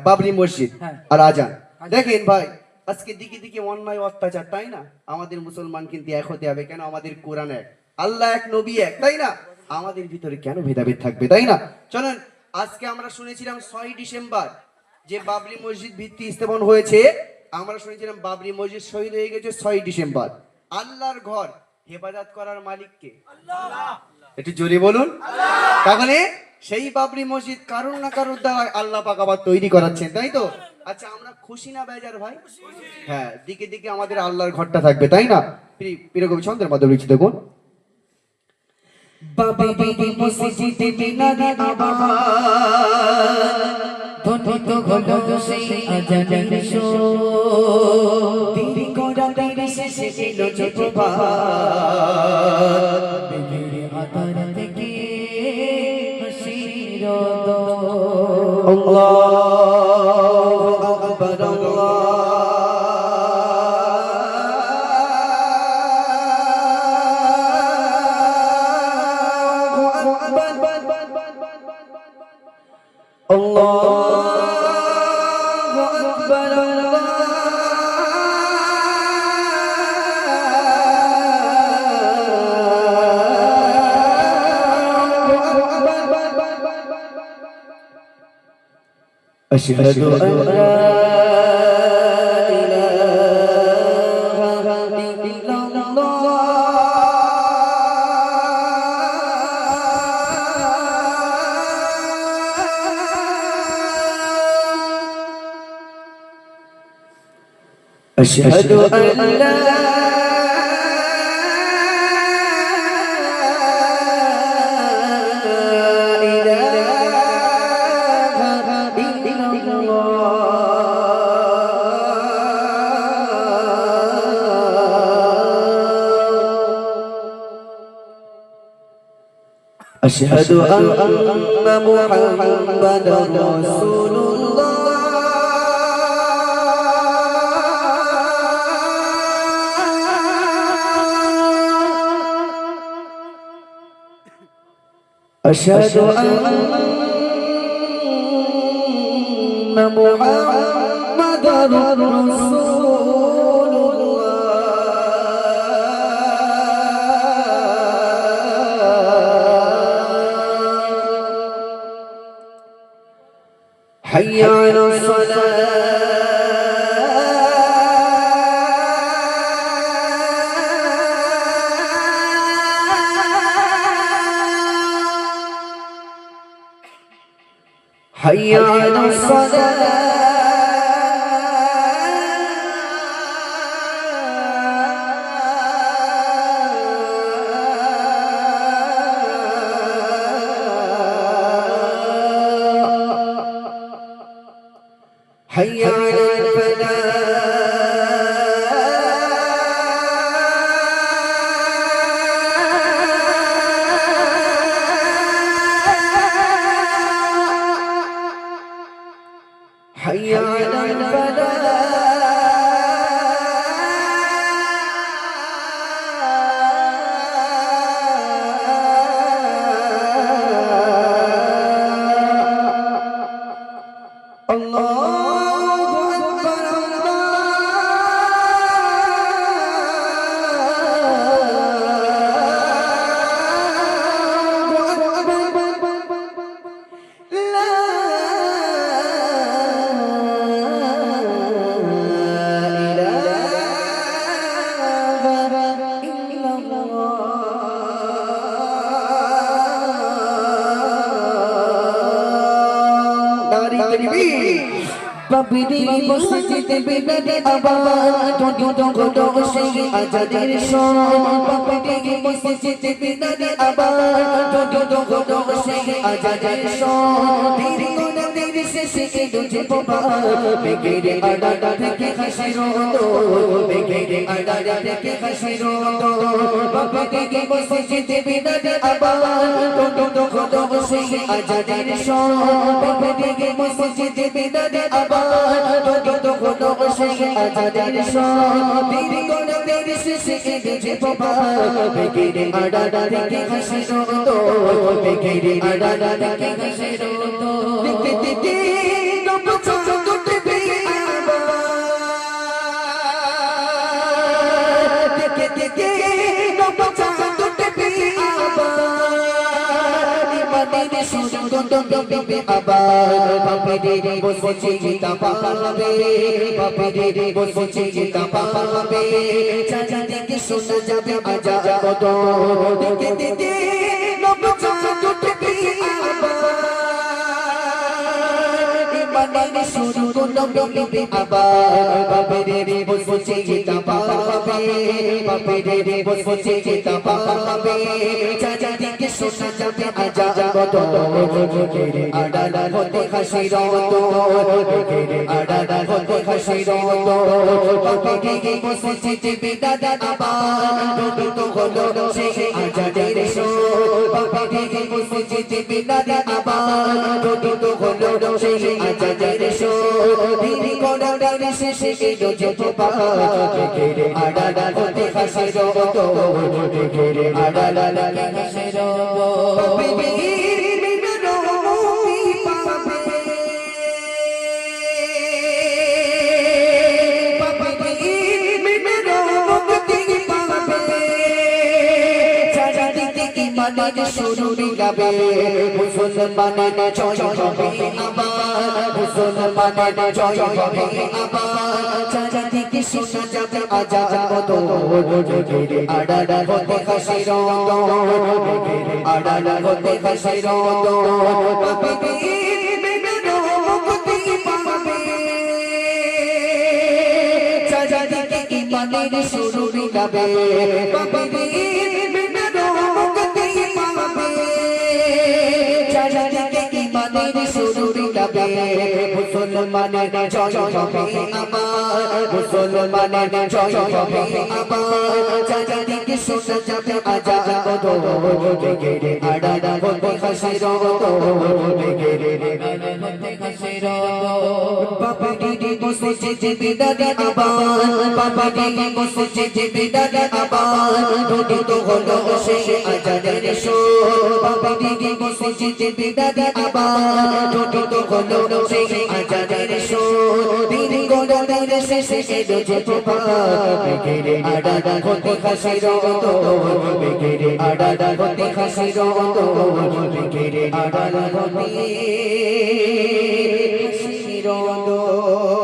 বাবরি মসজিদ আর আজান। দেখেন ভাই, আজকে দিকে দিকে অন্যায় অত্যাচার, তাই না? আমাদের মুসলমান কিন্তু এক হতে হবে। কেন? আমাদের কোরআন এক, আল্লাহ এক, নবী এক, তাই না? আমাদের ভিতরে কেন ভেদাভেদ থাকবে, তাই না? চলেন, আজকে আমরা শুনেছিলাম 6 ডিসেম্বর যে বাবরি মসজিদ ভিত্তি স্থাপন হয়েছে। আমরা শুনেছিলাম বাবরি মসজিদ শহীদ হয়ে গেছে 6 ডিসেম্বর। আল্লাহর ঘর হেফাজত করার মালিক কে? আল্লাহ। একটু জোরে বলুন। তাহলে সেই বাবরি মসজিদ কারুর না কারুর দ্বারা আল্লাহ পাক আবার তৈরি করাচ্ছেন, তাই তো? আচ্ছা, আমরা খুশি না বেজার ভাই? হ্যাঁ, দিকে দিকে আমাদের আল্লাহর ঘরটা থাকবে, তাই না? প্রিয় কবি ছন্দের মাধ্যমে লিখছি, দেখুন। বাবরি মসজিদে মিনারে আবার ধ্বনিত হলো সেই আজানের সুর, তিরি করা তিরি শেষে এলো জোপবার, বেগেরে আতার থেকে হাসির দোল। আল্লাহু আকবার, আল্লাহু আকবার, আশহাদু আন লা ইলাহা ইল্লাল্লাহ أشهد أن لا إله إلا الله أشهد أن محمدا رسول الله أشهد أن محمدا رسول الله حي على الصلاة حي على الصلاة حي على الفلاح حي على الفلاح الله أكبر বাবরি মসজিদে বেনারে আবার ধ্বনিত হলো সেই আজানের সুর, বাবরি মসজিদে বেনারে আবার ধ্বনিত হলো সেই আজানের সুর, তিরি কোনা তিরি শেষে এলো জোপবার, বেগেরে আড়াটা থেকে হাসির দোল, বেগেরে আড়াটা থেকে হাসির দোল, বাবরি মসজিদে বেনারে আবার ধ্বনিত হলো সেই আজানের সুর, বাবরি মসজিদে বেনারে আবার ধ্বনিত হলো সেই আজানের সুর, তিরি কোনা তিরি শেষে এলো জোপবার, বেগেরে আড়াটা থেকে হাসির দোল, বেগেরে আড়াটা থেকে হাসির দোল। বিবি আবার বাপেরে বসেছে চিতা পাবে বাপেরে বসেছে চিতা পাবে চাচা দিকে শোনা যাবে আজা কত দিকে দিকে নবচা টুটবি আবার মানে শুরু করলো বিবি আবার বাপেরে বসেছে চিতা পাবে বাপেরে বসেছে চিতা পাবে চাচা দিকে শোনা যাবে আজা কত আডাডা হতে খাসির মতো আডাডা হতে খাসির মতো বাপেরে বসেছে চিবি দাদা আবার তো হলো সেই আজাদের শো বাপেরে বসেছে চিবি দাদা আবার তো হলো সেই আজাদের শো দিদি কোনা ডালে শেষে এলো যে পা আডাডা হতে খাসির মতো আডাডা লাগে খাসির মতো শুরু গাবে মুসলমানের জয় হবে আবার মুসলমানের জয় হবে আবার চাচা দিকে শোনা যাবে আজান মতো আডাডা হতে খাসির আডাডা হতে খাসির চাচা দিকে ইমানের শুরু গাবে মুসলমানের জয় হবে আবার মুসলমানের জয় হবে আবার চাচা দিকে শোনা যাবে আজান কত আডাডা হতে খাসির বাপেরে বসেছে চিবি দাদা আবার বাপেরে বসেছে চিবি দাদা আবার তো হলো সেই আজাদের শো বাপেরে বসেছে চিবি দাদা আবার তো হলো সেই আজাদের শো দিদি গোড়া ডালে শেষে এলো যে পা আডাডা হতে খাসির মতো আডাডা হতে খাসির মতো আডাডা হতে খাসির মতো